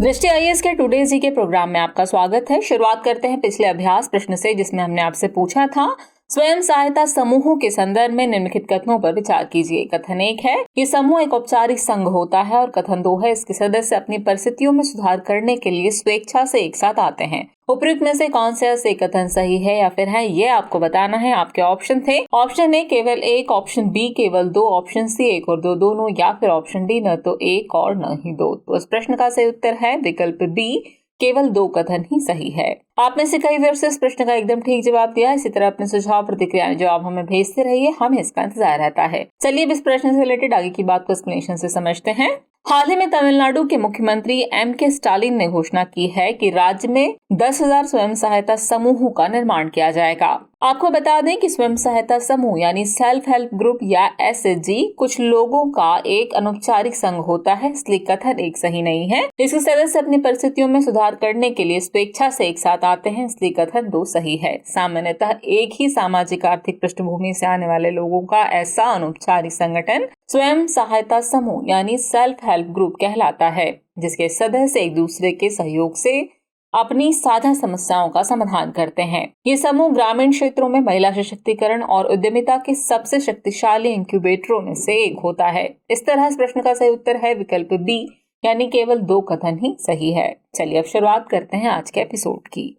दृष्टि आईएएस के टुडे जी के प्रोग्राम में आपका स्वागत है। शुरुआत करते हैं पिछले अभ्यास प्रश्न से, जिसमें हमने आपसे पूछा था स्वयं सहायता समूहों के संदर्भ में निम्नलिखित कथनों पर विचार कीजिए। कथन 1 है ये समूह एक औपचारिक संघ होता है, और कथन 2 है इसके सदस्य अपनी परिस्थितियों में सुधार करने के लिए स्वेच्छा से एक साथ आते हैं। उपयुक्त में से कौन से कथन सही है या फिर है, ये आपको बताना है। आपके ऑप्शन थे ऑप्शन ए केवल 1, ऑप्शन बी केवल 2, ऑप्शन सी 1 और 2 दोनों, या फिर ऑप्शन डी न तो 1 और न ही 2। तो इस प्रश्न का सही उत्तर है विकल्प बी, केवल 2 कथन ही सही है। आप में से कई वर्ष इस प्रश्न का एकदम ठीक जवाब दिया। इसी तरह अपने सुझाव प्रतिक्रिया जवाब हमें भेजते रहिए, हमें इसका इंतजार रहता है। चलिए इस प्रश्न से रिलेटेड आगे की बात को एक्सप्लेनेशन से समझते हैं। हाल ही में तमिलनाडु के मुख्यमंत्री एम.के. स्टालिन ने घोषणा की है कि राज्य में 10,000 स्वयं सहायता समूहों का निर्माण किया जाएगा। आपको बता दें कि स्वयं सहायता समूह यानी सेल्फ हेल्प ग्रुप या एसएचजी कुछ लोगों का एक अनौपचारिक संघ होता है, इसलिए कथन 1 सही नहीं है। इसके सदस्य अपनी परिस्थितियों में सुधार करने के लिए स्वेच्छा से एक साथ आते हैं, इसलिए कथन 2 सही है। सामान्यतः एक ही सामाजिक आर्थिक पृष्ठभूमि से आने वाले लोगों का ऐसा अनौपचारिक संगठन स्वयं सहायता समूह यानी सेल्फ हेल्प ग्रुप कहलाता है, जिसके सदस्य एक दूसरे के सहयोग से अपनी साझा समस्याओं का समाधान करते हैं। ये समूह ग्रामीण क्षेत्रों में महिला सशक्तिकरण और उद्यमिता के सबसे शक्तिशाली इंक्यूबेटरों में से एक होता है। इस तरह इस प्रश्न का सही उत्तर है विकल्प बी, यानी केवल 2 कथन ही सही है। चलिए अब शुरुआत करते हैं आज के एपिसोड की।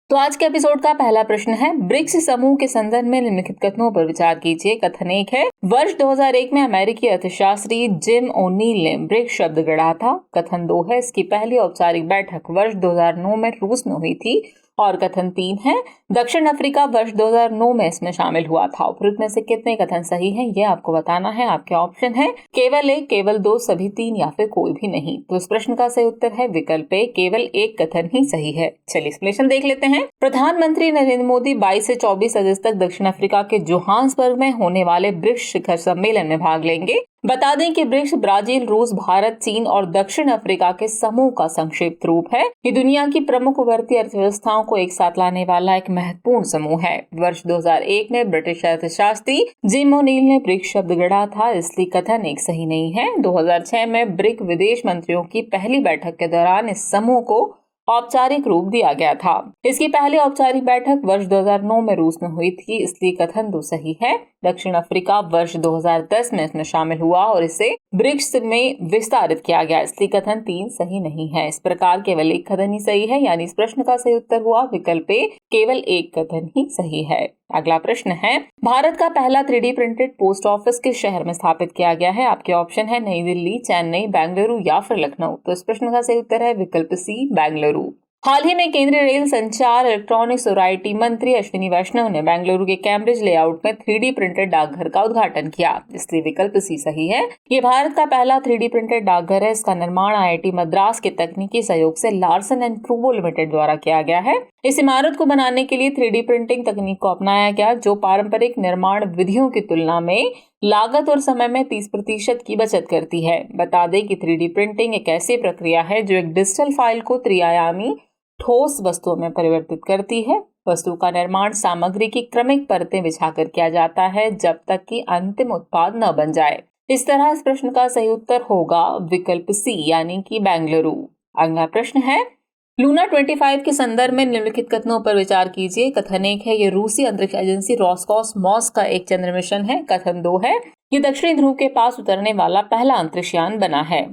तो आज के एपिसोड का पहला प्रश्न है ब्रिक्स समूह के संदर्भ में निम्नलिखित कथनों पर विचार कीजिए। कथन 1 है वर्ष 2001 में अमेरिकी अर्थशास्त्री जिम ओ'नील ने ब्रिक्स शब्द गढ़ा था। कथन 2 है इसकी पहली औपचारिक बैठक वर्ष 2009 में रूस में हुई थी। और कथन 3 है दक्षिण अफ्रीका वर्ष 2009 में इसमें शामिल हुआ था। उपयुक्त में से कितने कथन सही हैं, ये आपको बताना है। आपके ऑप्शन है केवल 1, केवल 2, सभी 3 या फिर कोई भी नहीं। तो इस प्रश्न का सही उत्तर है विकल्प ए, केवल 1 कथन ही सही है। चलिए एक्सप्लेनेशन देख लेते हैं। प्रधानमंत्री नरेंद्र मोदी 22 से 24 अगस्त तक दक्षिण अफ्रीका के जोहान्सबर्ग में होने वाले ब्रिक्स शिखर सम्मेलन में भाग लेंगे। बता दें कि ब्रिक्स ब्राजील, रूस, भारत, चीन और दक्षिण अफ्रीका के समूह का संक्षिप्त रूप है। ये दुनिया की प्रमुख उभरती अर्थव्यवस्थाओं को एक साथ लाने वाला एक महत्वपूर्ण समूह है। वर्ष 2001 में ब्रिटिश अर्थशास्त्री जिम ओ'नील ने ब्रिक्स शब्द गढ़ा था, इसलिए कथन 1 सही नहीं है। 2006 में ब्रिक्स विदेश मंत्रियों की पहली बैठक के दौरान इस समूह को औपचारिक रूप दिया गया था। इसकी पहली औपचारिक बैठक वर्ष 2009 में रूस में हुई थी, इसलिए कथन 2 सही है। दक्षिण अफ्रीका वर्ष 2010 में इसमें शामिल हुआ और इसे ब्रिक्स में विस्तारित किया गया, इसलिए कथन 3 सही नहीं है। इस प्रकार केवल 1 कथन ही सही है, यानी इस प्रश्न का सही उत्तर हुआ विकल्प ए, केवल 1 कथन ही सही है। अगला प्रश्न है भारत का पहला 3D प्रिंटेड पोस्ट ऑफिस किस शहर में स्थापित किया गया है। आपके ऑप्शन है नई दिल्ली, चेन्नई, बेंगलुरु या फिर लखनऊ। तो इस प्रश्न का सही उत्तर है विकल्प सी, बेंगलुरु। हाल ही में केंद्रीय रेल, संचार, इलेक्ट्रॉनिक्स और आईटी मंत्री अश्विनी वैष्णव ने बेंगलुरु के कैम्ब्रिज लेआउट में 3D प्रिंटेड डाकघर का उद्घाटन किया, इसलिए विकल्प सी सही है। ये भारत का पहला 3D प्रिंटेड डाकघर है। इसका निर्माण आईआईटी मद्रास के तकनीकी सहयोग से लार्सन एंड टूब्रो लिमिटेड द्वारा किया गया है। इस इमारत को बनाने के लिए 3D प्रिंटिंग तकनीक को अपनाया गया, जो पारंपरिक निर्माण विधियों की तुलना में लागत और समय में 30% की बचत करती है। बता दें कि 3D प्रिंटिंग एक ऐसी प्रक्रिया है जो एक डिजिटल फाइल को त्रिआयामी ठोस वस्तुओं में परिवर्तित करती है। वस्तु का निर्माण सामग्री की क्रमिक परतें बिछाकर किया जाता है जब तक कि अंतिम उत्पाद न बन जाए। इस तरह इस प्रश्न का सही उत्तर होगा विकल्प सी, यानी कि बेंगलुरु। अगला प्रश्न है लूना 25 के संदर्भ में निम्नलिखित कथनों पर विचार कीजिए। कथन 1 है ये रूसी अंतरिक्ष एजेंसी रोसकॉसमॉस का एक चंद्र मिशन है। कथन 2 है ये दक्षिणी ध्रुव के पास उतरने वाला पहला अंतरिक्ष यान बना है।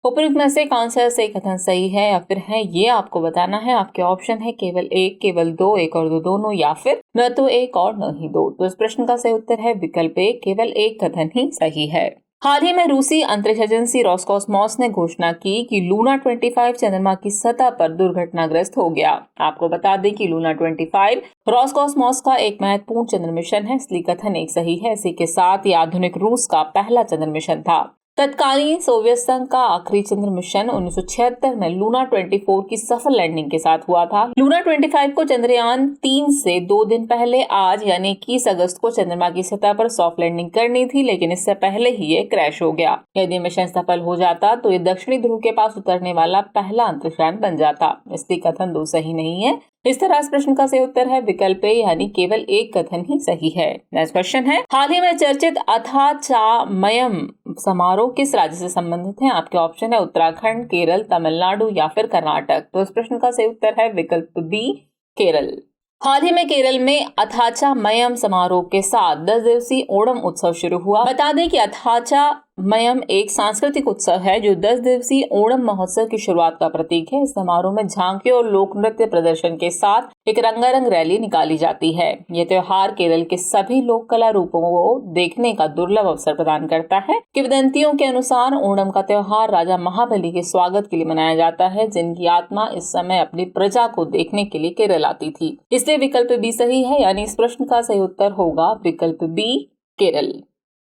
उपयुक्त में से कौन सा सही कथन सही है या फिर है, ये आपको बताना है। आपके ऑप्शन है केवल 1, केवल 2, 1 और 2 दोनों, या फिर न तो 1 और न ही 2। तो इस प्रश्न का सही उत्तर है विकल्प ए, केवल 1 कथन ही सही है। हाल ही में रूसी अंतरिक्ष एजेंसी रोसकॉसमॉस ने घोषणा की कि लूना 25 चंद्रमा की सतह पर दुर्घटनाग्रस्त हो गया। आपको बता दें कि लूना 25 रोसकॉसमॉस का एक महत्वपूर्ण चंद्र मिशन है, इसलिए कथन 1 सही है। इसी के साथ ये आधुनिक रूस का पहला चंद्र मिशन था। तत्कालीन सोवियत संघ का आखिरी चंद्र मिशन 1976 में लूना 24 की सफल लैंडिंग के साथ हुआ था। लूना 25 को चंद्रयान 3 से 2 दिन पहले आज यानी 21 अगस्त को चंद्रमा की सतह पर सॉफ्ट लैंडिंग करनी थी, लेकिन इससे पहले ही ये क्रैश हो गया। यदि मिशन सफल हो जाता तो ये दक्षिणी ध्रुव के पास उतरने वाला पहला अंतरिक्षयान बन जाता, इसलिए कथन 2 सही नहीं है। इस तरह इस प्रश्न का सही उत्तर है विकल्प ए, यानी केवल 1 कथन ही सही है। नेक्स्ट क्वेश्चन है हाल ही में चर्चित अथाचामयम समारोह किस राज्य से संबंधित है? आपके ऑप्शन है उत्तराखंड, केरल, तमिलनाडु या फिर कर्नाटक। तो इस प्रश्न का सही उत्तर है विकल्प बी, केरल। हाल ही में केरल में अथाचा मयम समारोह के साथ 10 दिवसीय ओणम उत्सव शुरू हुआ। बता दें कि अथाचा मयम एक सांस्कृतिक उत्सव है जो 10 दिवसीय ओणम महोत्सव की शुरुआत का प्रतीक है। इस समारोह में झांकी और लोक नृत्य प्रदर्शन के साथ एक रंगारंग रैली निकाली जाती है। यह त्योहार केरल के सभी लोक कला रूपों को देखने का दुर्लभ अवसर प्रदान करता है। किंवदंतियों के अनुसार ओणम का त्योहार राजा महाबली के स्वागत के लिए मनाया जाता है, जिनकी आत्मा इस समय अपनी प्रजा को देखने के लिए केरल आती थी। इसलिए विकल्प बी सही है, यानी इस प्रश्न का सही उत्तर होगा विकल्प बी, केरल।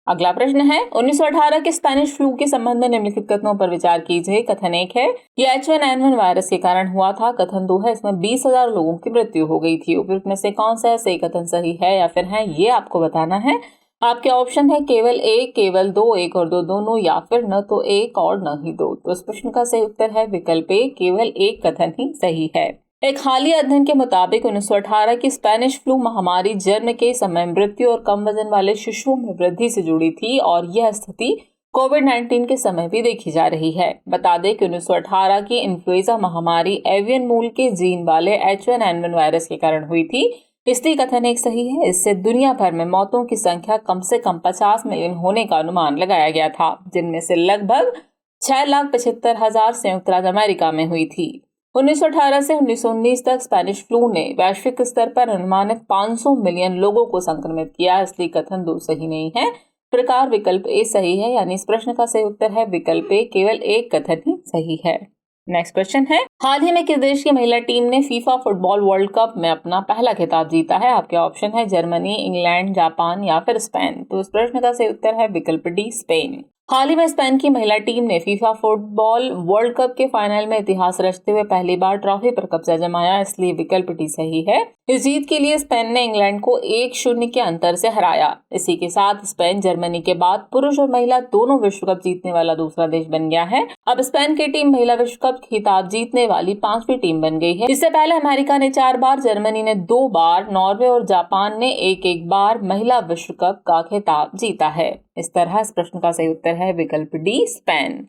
अगला प्रश्न है 1918 के स्पेनिश फ्लू के संबंध में निम्नलिखित कथनों पर विचार कीजिए। कथन एक है यह H1N1 वायरस के कारण हुआ था। कथन 2 है इसमें 20,000 लोगों की मृत्यु हो गई थी। उपयुक्त में से कौन सा सही कथन सही है या फिर है, ये आपको बताना है। आपके ऑप्शन है केवल एक, केवल दो, एक और दो दोनों, या फिर न तो एक और न ही दो। तो इस प्रश्न का सही उत्तर है विकल्प ए, केवल एक कथन ही सही है। एक हालिया अध्ययन के मुताबिक 1918 की स्पेनिश फ्लू महामारी जन्म के समय मृत्यु और कम वजन वाले शिशुओं में वृद्धि से जुड़ी थी और यह स्थिति कोविड-19 के समय भी देखी जा रही है। बता दें कि 1918 की इन्फ्लुएंजा महामारी एवियन मूल के जीन वाले H1N1 वायरस के कारण हुई थी। इसलिए कथन एक सही है। इससे दुनिया भर में मौतों की संख्या कम से कम 50 मिलियन होने का अनुमान लगाया गया था, जिनमें से लगभग 6,75,000 संयुक्त राज्य अमेरिका में हुई थी। 1918 से 1919 तक स्पेनिश फ्लू ने वैश्विक स्तर पर अनुमानित 500 मिलियन लोगों को संक्रमित किया। इसलिए कथन 2 सही नहीं है। प्रकार विकल्प ए सही है, यानी इस प्रश्न का सही उत्तर है विकल्प ए, केवल एक कथन ही सही है। नेक्स्ट क्वेश्चन है हाल ही में किस देश की महिला टीम ने फीफा फुटबॉल वर्ल्ड कप में अपना पहला खिताब जीता है? आपके ऑप्शन है जर्मनी, इंग्लैंड, जापान या फिर स्पेन। तो इस प्रश्न का सही उत्तर है विकल्प डी, स्पेन। हाल ही में स्पेन की महिला टीम ने फीफा फुटबॉल वर्ल्ड कप के फाइनल में इतिहास रचते हुए पहली बार ट्रॉफी पर कब्जा जमाया। इसलिए विकल्प डी सही है। इस जीत के लिए स्पेन ने इंग्लैंड को 1-0 के अंतर से हराया। इसी के साथ स्पेन जर्मनी के बाद पुरुष और महिला दोनों विश्व कप जीतने वाला दूसरा देश बन गया है। अब स्पेन की टीम महिला विश्व कप खिताब जीतने वाली 5वीं टीम बन गई है। इससे पहले अमेरिका ने 4 बार, जर्मनी ने 2 बार, नॉर्वे और जापान ने 1-1 बार महिला विश्व कप का खिताब जीता है। इस तरह इस प्रश्न का सही उत्तर है विकल्प डी, स्पेन।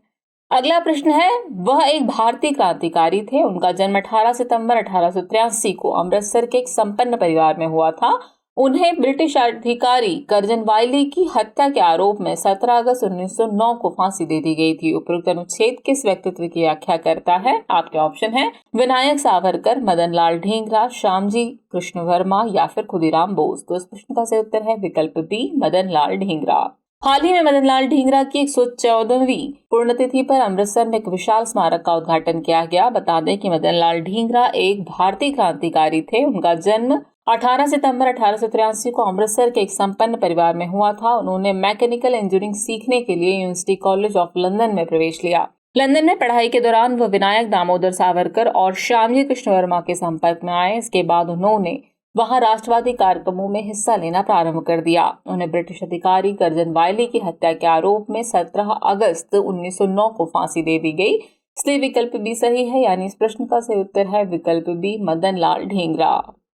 अगला प्रश्न है वह एक भारतीय क्रांतिकारी थे। उनका जन्म 18 सितंबर 1883 को अमृतसर के एक संपन्न परिवार में हुआ था। उन्हें ब्रिटिश अधिकारी कर्जन वाइली की हत्या के आरोप में 17 अगस्त 1909 को फांसी दे दी गई थी। उपरोक्त अनुच्छेद किस व्यक्तित्व की व्याख्या करता है? आपके ऑप्शन है विनायक सावरकर, मदन लाल ढींगरा, श्यामजी कृष्ण वर्मा या फिर खुदीराम बोस। तो इस प्रश्न का सही उत्तर है विकल्प बी, मदन लाल ढींगरा। हाल ही में मदन लाल ढींगरा की 114वीं पुण्यतिथि पर अमृतसर में एक विशाल स्मारक का उद्घाटन किया गया। बता दें कि मदन लाल ढींगरा एक भारतीय क्रांतिकारी थे। उनका जन्म 18 सितंबर 1883 को अमृतसर के एक संपन्न परिवार में हुआ था। उन्होंने मैकेनिकल इंजीनियरिंग सीखने के लिए यूनिवर्सिटी कॉलेज ऑफ लंदन में प्रवेश लिया। लंदन में पढ़ाई के दौरान वह विनायक दामोदर सावरकर और श्यामजी कृष्ण वर्मा के संपर्क में आए। इसके बाद उन्होंने वहां राष्ट्रवादी कार्यक्रमों में हिस्सा लेना प्रारंभ कर दिया। उन्हें ब्रिटिश अधिकारी कर्जन वाइली की हत्या के आरोप में 17 अगस्त 1909 को फांसी दे दी गई। इसलिए विकल्प बी सही है, यानी इस प्रश्न का सही उत्तर है विकल्प बी, मदन लाल ढींगरा।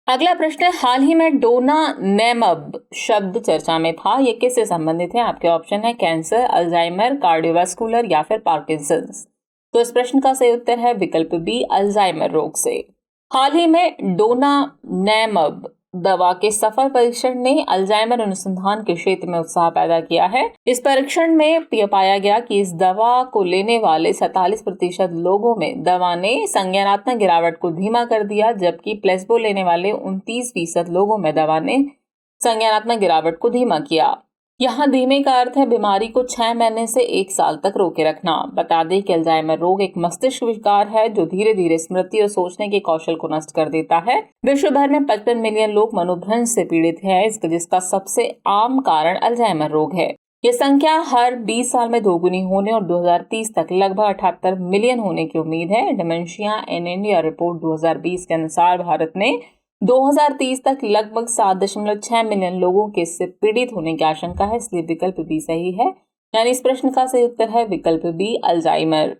अगला प्रश्न है हाल ही में डोनानेमब शब्द चर्चा में था। ये किससे संबंधित है? आपके ऑप्शन है कैंसर, अल्जाइमर, कार्डियोवास्कुलर या फिर पार्किंसंस। तो इस प्रश्न का सही उत्तर है विकल्प बी, अल्जाइमर रोग से। हाल ही में डोनानेमब दवा के सफल परीक्षण ने अल्जाइमर अनुसंधान के क्षेत्र में उत्साह पैदा किया है। इस परीक्षण में पाया गया कि इस दवा को लेने वाले 47% लोगों में दवा ने संज्ञानात्मक गिरावट को धीमा कर दिया, जबकि प्लेसबो लेने वाले 29% लोगों में दवा ने संज्ञानात्मक गिरावट को धीमा किया। यहाँ धीमे का अर्थ है बीमारी को 6 महीने से 1 साल तक रोके रखना। बता दें कि अल्जाइमर रोग एक मस्तिष्क विकार है जो धीरे धीरे स्मृति और सोचने के कौशल को नष्ट कर देता है। विश्व भर में 55 मिलियन लोग मनोभ्रंश से पीड़ित हैं, जिसका सबसे आम कारण अल्जाइमर रोग है। ये संख्या हर 20 साल में दोगुनी होने और 2030 तक लगभग 78 मिलियन होने की उम्मीद है। डिमेंशिया इन इंडिया रिपोर्ट 2020 के अनुसार भारत में 2030 तक लगभग 7.6 मिलियन लोगों के इससे पीड़ित होने की आशंका है। इसलिए विकल्प बी सही है, यानी इस प्रश्न का सही उत्तर है विकल्प बी, अल्जाइमर।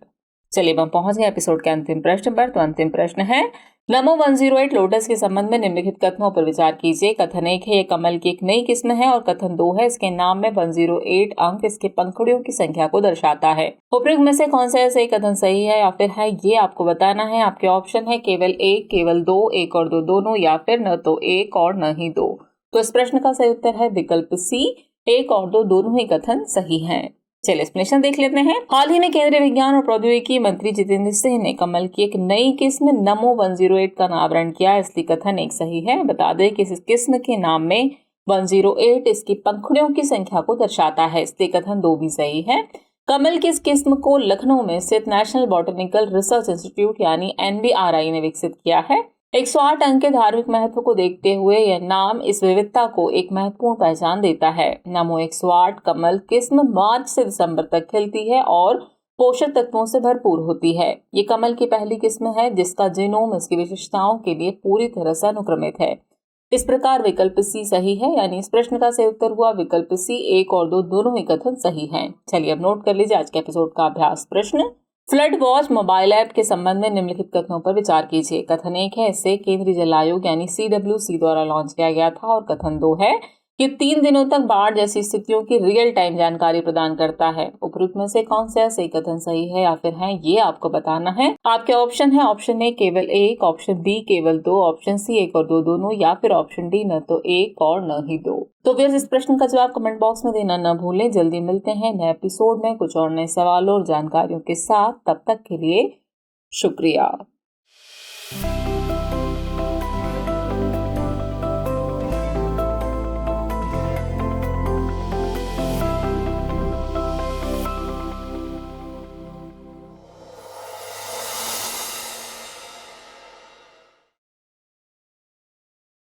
चलिए हम पहुंच गए एपिसोड के अंतिम प्रश्न पर। तो अंतिम प्रश्न है नमो 108 लोटस के संबंध में निम्नलिखित कथनों पर विचार कीजिए। कथन 1 है, ये कमल की एक नई किस्म है, और कथन 2 है, इसके नाम में 108 अंक इसके पंखुड़ियों की संख्या को दर्शाता है। उपयुक्त में से कौन सा सही कथन सही है या फिर है, ये आपको बताना है। आपके ऑप्शन है केवल एक, केवल दो, एक और दो दोनों, या फिर न तो एक और न ही दो। तो इस प्रश्न का सही उत्तर है विकल्प सी, एक और दो दोनों ही कथन सही है। चलिए एक्सप्लेनेशन देख लेते हैं। हाल ही में केंद्रीय विज्ञान और प्रौद्योगिकी मंत्री जितेंद्र सिंह ने कमल की एक नई किस्म नमो 108 का अनावरण किया, इसलिए कथन एक सही है। बता दें कि इस किस्म के नाम में 108 इसकी पंखुड़ियों की संख्या को दर्शाता है, इसलिए कथन 2 भी सही है। कमल की इस किस्म को लखनऊ में स्थित नेशनल बॉटनिकल रिसर्च इंस्टीट्यूट यानी NBRI ने विकसित किया है। 108 अंक के धार्मिक महत्व को देखते हुए यह नाम इस विविधता को एक महत्वपूर्ण पहचान देता है। नमो 108 कमल किस्म मार्च से दिसंबर तक खिलती है और पोषक तत्वों से भरपूर होती है। ये कमल की पहली किस्म है जिसका जीनोम इसकी विशेषताओं के लिए पूरी तरह से अनुक्रमित है। इस प्रकार विकल्प सी सही है, यानी इस प्रश्न का सही उत्तर हुआ विकल्प सी, एक और दो दोनों ही कथन सही हैं। चलिए अब नोट कर लीजिए आज के एपिसोड का अभ्यास प्रश्न। फ्लड वॉच मोबाइल ऐप के संबंध में निम्नलिखित कथनों पर विचार कीजिए। कथन 1 है, इसे केंद्रीय जल आयोग यानी CWC द्वारा लॉन्च किया गया था, और कथन 2 है कि 3 दिनों तक बाढ़ जैसी स्थितियों की रियल टाइम जानकारी प्रदान करता है। उपरोक्त में से कौन सा सही कथन सही है या फिर है, ये आपको बताना है। आपके ऑप्शन है ऑप्शन ए केवल एक, ऑप्शन बी केवल दो, ऑप्शन सी एक और दो दोनों, या फिर ऑप्शन डी न तो एक और न ही दो। तो फिर इस प्रश्न का जवाब कमेंट बॉक्स में देना न भूलें। जल्दी मिलते हैं नए एपिसोड में कुछ और नए सवालों और जानकारियों के साथ। तब तक के लिए शुक्रिया।